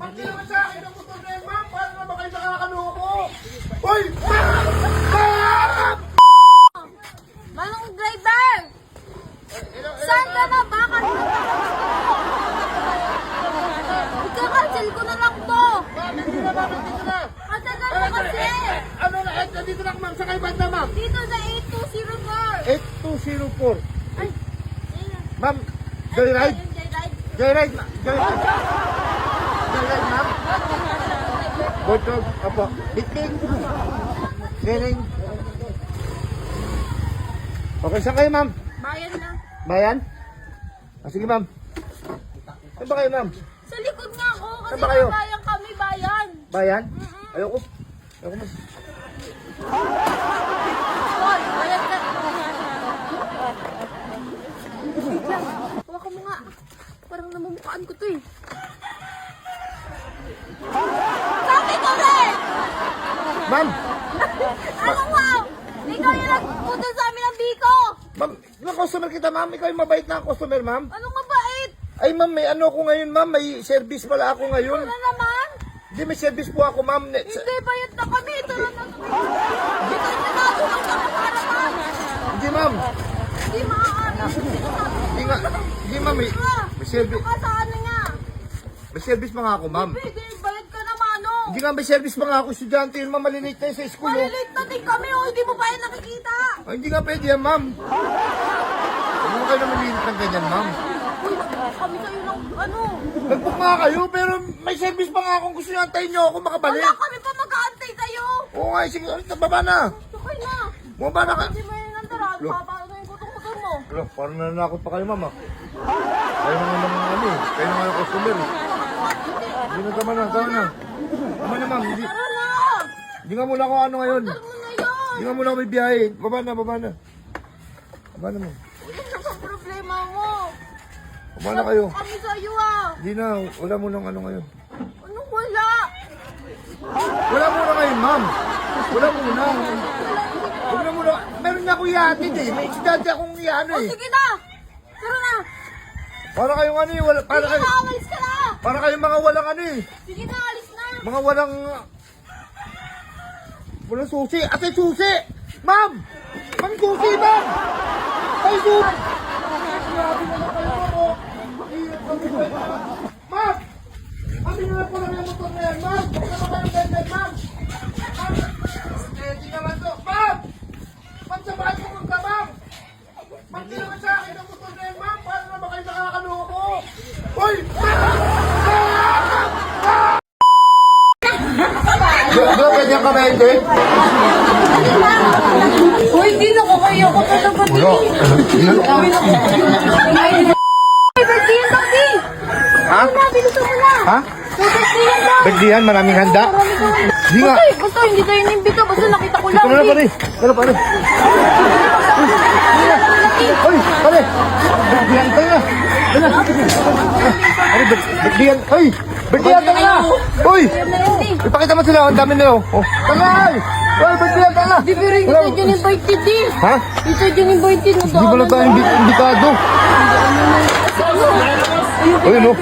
Magkinaman sa akin ang motor na yan, ma'am. Paano naman kayo nakakaloko? Uy! Ma'am! Manong driver! Saan ka na? Bakit? Ika-cancel ko na lang to! Ma'am, hindi na, ma'am. Dito na. Matagal mo kasi! Ano na? Dito na, ma'am. Sa kayo banda, ma'am. Dito sa 8204! 8204. Ay! Ma'am, joyride? Yung joyride. Joyride, ma'am. Joyride. Joyride, ma'am. Botog, opo. Biting. Galing. Okay, saan kayo, ma'am? Bayan na. Bayan? Sige, ma'am. Saan ba kayo, ma'am? Sa likod nga ako kasi Saan ba kayo? bayan kami, bayan. Bayan? Ayoko. Ayoko, ma'am. Hoy, bayan ka. Hawakan mo nga. Parang namumukhaan ko to eh. Sabi ko rin! Ma'am! Ano wow? Ikaw yung nagputol sa amin ng biko! Ma'am, yung customer kita, ma'am. Ikaw yung mabait na customer, ma'am. Anong mabait? Ay, ma'am, may ano ako ngayon, ma'am. May service pala ako ngayon. Ano naman? Hindi, may service po ako, ma'am. Hindi, bayad na kami. Ito na na. Hindi tayo nagagawang kakaparapan. Hindi, ma'am. Hindi maaari. Hindi nga. Hindi, ma'am. May service. Ito ka sa ano nga? May service pa nga ako, ma'am. Hindi, bayad ka naman o. Hindi nga, may service pa nga ako. Estudyante yun, ma'am. Malinate tayo sa school, oh. Malilate na din kami o. Hindi mo pa yan nakikita. Ay, hindi nga pwede yan, ma'am. Hindi mo kayo naman lilit ng ganyan, ma'am. Uy, kami sa'yo ng ano. Nag-book nga kayo, pero may service pa nga akong gusto nyo. Antayin nyo ako makabalik. Wala kami pa mag-aantay sa'yo. Oo nga, sige. Baba na. Okay na. Baba na ka. Hindi mo yung nandaraan. Lo. Papaano na yung motor mo. Wala, parang nananakot pa kayo, ma'am, ah. Kayo naman naman ano eh. Kayo naman ang customer eh. Hindi na, tama na, tama na. Tama na, ma'am. Hindi, Tara na. hindi nga muna ako ano ngayon. Tara mo na yun. Hindi nga muna ako may biyahe. Baba na, baba na. Baba na, ma'am. Ano ang problema mo? Baba na kayo. Kami sa'yo ah. Hindi na, wala munang ano ngayon. Anong wala? Wala muna ngayon, ma'am. Wala muna. Wala muna. Meron nga ako ihatid eh. May estudyante akong iano O eh. sige na. Tara na. Para kayong ano eh. Para Sige kayo, na, alis ka na. para kayong mga walang ano eh. Sige na, alis na. Mga walang... Walang susi. Ate, susi! Ma'am! Ma'am, susi, ma'am! Ay, susi! Grabe naman kayo po. Mahirap kami ba? Ma'am! Kami naman po lang yung motor na yan, ma'am! Huwag naman kayong ganyan, ma'am! Ma'am! Eh, di naman to. Ma'am! Ma'am, sabahan mo kong ka, ma'am! Ma'am, di naman sa akin ang motor na yan, ma'am! Paano naman kayo nakakaloko? Uy! Bro, ganyan ka ba hindi? Uy, di na ko kayo. Ako talaga din. Ay, birthday yan, Daddy. Ha? Bilusan mo na. Ha? Birthday yan daw. Bagdihan, maraming handa. Hindi nga. Basta hindi tayo nimbito. Basta nakita ko lang. Ito na pare. Ano pare? Uy, pare. Bagdihan tayo na. Ano? Ano, bagdihan. Uy, bagdihan tayo na. Uy, ipakita mo sila. Ang dami nila. Oh, tangay. Uy, bagdihan tayo na. Di pero hindi tayo dyan invited eh. Ha? Hindi tayo dyan invited. Hindi ba lang tayo imbitado? Uy, no.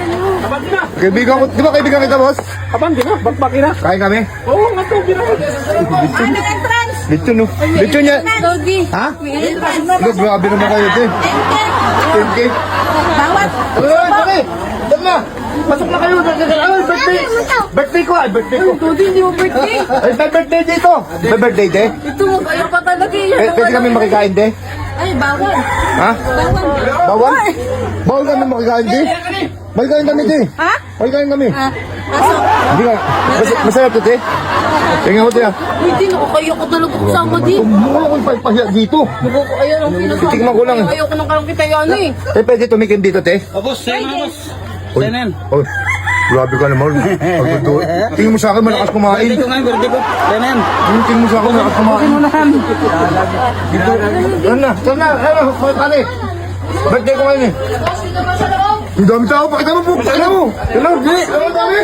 Kaibigan ko. Di ba kaibigan kita, boss? Abang, di na? Bakbakin na? Kain kami. Oo, nga to, ginawa. Ano entrance? Lechon, no. Lechon niya. Doggy. Ha? May entrance. Ano, grabe naman kayo, te. 10K. Bawat. Ay, pare! Dali na! Pasok na kayo! Ay, birthday! Birthday ko! Ay, birthday ko! Dodi, hindi mo birthday. Ay, may birthday dito! May birthday, de? Ito, mag-ayaw pa talaga eh. Pwede kami makikain, de? Ay, bawal. Ha? Bawal. Bawal? Bawal kami makikain, de? Makikain kami, de? Ha? Makikain kami. Pasok. Hindi ka. Masarap to, de? Tingnan ko, de. Uy, di nakakayo ko talaga kasama di. Tumulong ko ipahiya dito. Ayan ang pinasabi. Titignan ko lang. Ayaw ko nang karang kita yan eh. Pwede tumikim dito, te? Boss, sa'yo na, boss. Uy, Sa'yo na yan. uy, grabe ka naman. Tingin mo sa akin, malakas kumain. Birthday ko nga, birthday ko. Sa'yo na yan. Tingin mo sa akin, malakas kumain. Dito. Ano na, ano, pare. Birthday ko ngayon eh. Boss, dito ba sa loob? Ang dami tao, pakita mo po, pakita mo. Hello, di. Ang dami.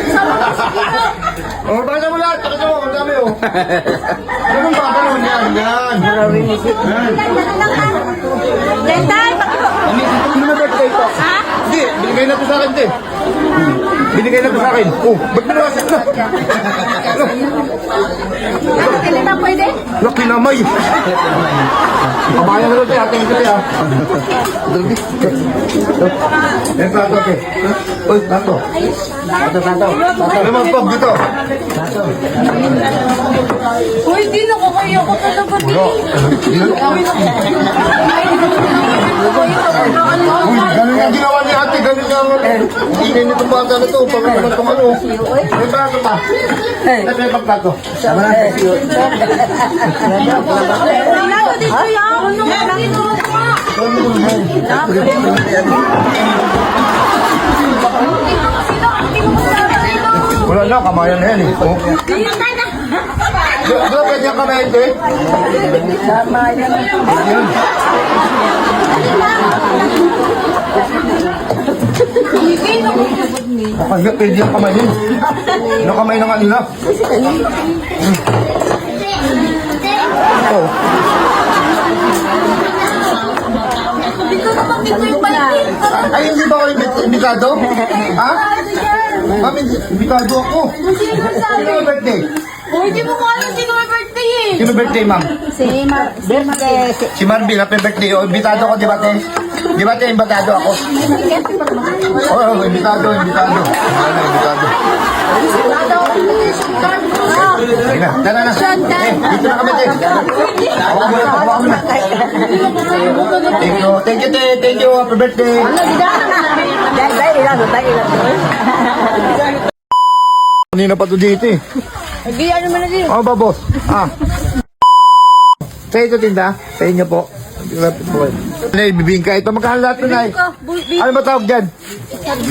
Oh, pakita mo lahat, pakita mo, ang dami oh. Ano ba, ano yan, yan. Maraming isip. Dentay, bakit? Ano na birthday ko? Ha? Hindi, binigay na to sa akin, te. Binigay na ito sa akin. Oh, ba't binawasan na? Hindi na pwede? Nakinamay. Kabayan na rin tayo. Ating ito tayo. Yan tato, ate. Uy, tato. Tato. Ano mga pag dito? Uy, di na ko kayo ko talaga Ulo. Uy, ganun yung ginawa ni ate. Ganun yung ingay nitong bata na ito. Pag naman itong ano. May bato pa. May pagtato. Sama na. Wala din ko yan. Ano nga lang ito? Wala na, kamayan na yan eh. Oh. Doon, pwede yung kamayan ito eh. Yan. Kaya pwede yung kamayan. Nakamay na nga nila. Oh. Dito naman dito yung balik. Ay, hindi ba ako imbitado? Ha? Ma'am, imbitado ako. Sino ang birthday? Uy, di mo ko alam sino may birthday eh. Sino birthday, ma'am? Birthday. Si Marvin, happy birthday. O, imbitado ko, di ba, te? Di ba, te, imbitado ako? Oo, imbitado. Ano, imbitado. Sige na, tara na. Eh, dito na kami, te. Ako muna. Thank you, te. Thank you, happy birthday. Kanina pa to dito eh. Hindi, ano mo na din. Ano ba, boss? Sa ito tinda? Sa inyo po. Nay, bibingka ito. Magkano lahat na, Nay? Ano ba tawag dyan?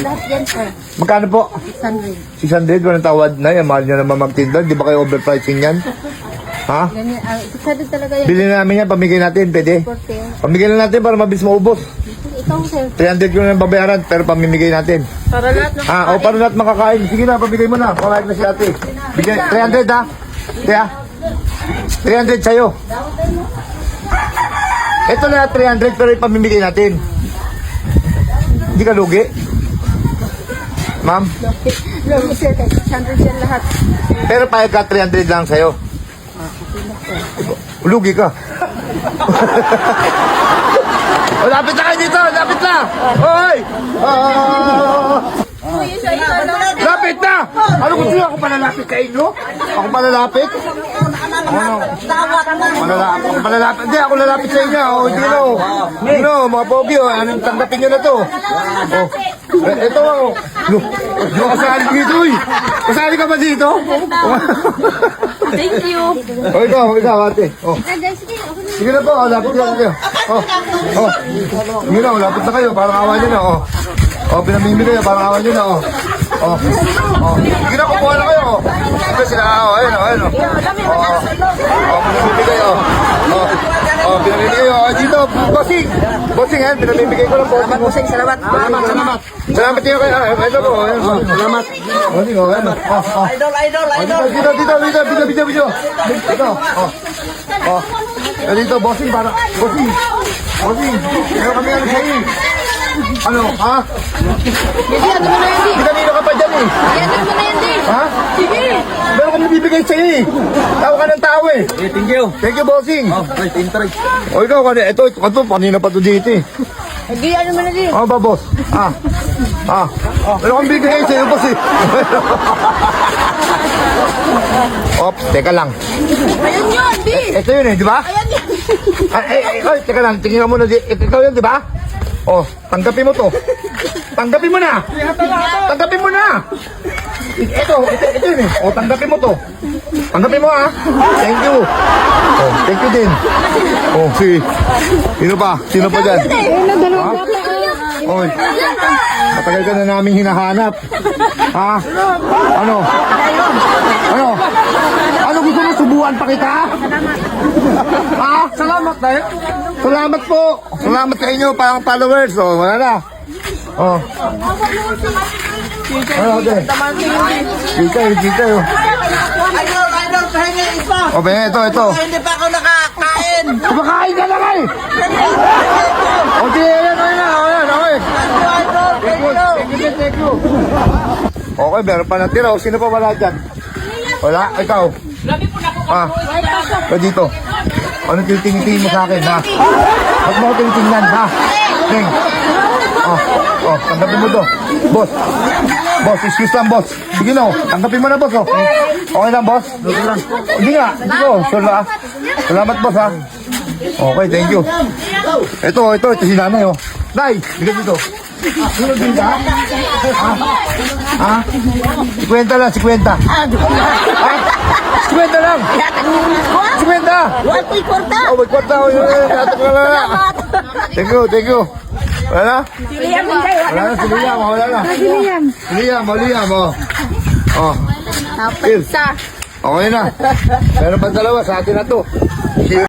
Lahat yan, sir. Magkano po? 600. 600, walang tawad na. Yan, mahal nyo naman magtinda. Di ba kayo overpricing yan? Ha? Ganyan, 600 talaga yan. Bilhin na namin yan, pamigay natin, pwede. Pamigay na natin para mabilis maubos. Ikaw, sir. 300 ko na babayaran, pero pamimigay natin. Para lahat na. O para lahat makakain. Sige na, pamigay mo na. Pakain na si ate. Bigay, 300 ha? Kaya? 300 sa'yo. Ito na 300 pero ipamimigay natin. Hindi ka lugi? Ma'am? Lagi, sir. 600 yan lahat. Pero payag ka 300 lang sa'yo. Lugi ka. O, lapit na kayo dito! Lapit na! Hoy! Uy, yung sa'yo na. Lapit na! Ano gusto niyo? Ako palalapit sa inyo? Ako palalapit? Ano? Ako palalapit? Hindi, ako lalapit sa inyo. O, hindi no. Hindi no, mga pogi. O, anong tanggapin nyo na to? O, ito ako. No, kasali dito eh. Kasali ka ba dito? Thank you. O, ikaw, ate. O. Sige na po, lapit na kayo. Sige na, lapit na kayo. Parang awa nyo na. Pinamimili na, parang awa nyo na. Sige na, kukuha na kayo. Sige sila, ayun. Pinamimili kayo. Pinamimili kayo. Dito, bossing. Bossing, pinamimili ko lang po. Bossing, salamat. Salamat kayo kayo. Ito po, salamat. Bossing, Idol. Dito. Dito, bossing, para. Bossing. Meron kami ano sa'yo. Ano, ha? Hindi, ano mo na yan, di. Kanino ka pa dyan eh? Ano mo na yan, di. Ha? Sige. Meron kami bibigay sa'yo eh. Tawa ka ng tao eh. Thank you. Thank you, bossing. Right, intray. O ikaw, ito, kanina pa to dito eh. Hindi, ano mo na, di. Ano ba, boss? Meron kami bibigay sa'yo, boss eh. Ops, teka lang. Ayan yun, di. Ito yun eh, di ba? Ayan yun. Ay, teka lang, tingnan mo na. Ikaw yun, di ba? Tanggapin mo to. Tanggapin mo na. Tanggapin mo na. Ito yun eh. Tanggapin mo to. Tanggapin mo ha. Thank you. Thank you din. Sino pa dyan? Ha? Oy. Matagal ka na namin hinahanap. Ha? Ano? Ano gusto mo? Subuan pa kita? Ha? Salamat tayo. Salamat po. Salamat sa inyo, parang followers. Wala na. Ano, ate? Kita yun. Idol, pahinga isa. Ito. Hindi pa ako nakakain. Kumakain ka na kayo. Ayan. Okay. Idol, boss. Thank you. Okay, meron pa natira. O, sino pa wala dyan? Wala? Ikaw? Ah, ba dito? Ano tinitingin mo sa akin, ha? Huwag mo ko tinitingnan, ha? Ning. Tanggapin mo to. Boss. Boss, excuse lang, boss. Sige na, tanggapin mo na, boss, oh. Okay lang, boss? Hindi nga, hindi ko. Sure lang, ah. Salamat, boss, ha? Okay, thank you. Ito si nanay, oh. Nay, bigyan dito. Sino din ka? Ha? 50 lang, 50. Ha? 50 lang. 50. Wala ko'y kwarta. Oh, may kwarta. Natok na lang. Thank you. Wala na? Wala na, si Liam. Wala na. Si Liam, oh. Oh. Napagsa. Okay na. Pero pag dalawa, sa atin na to.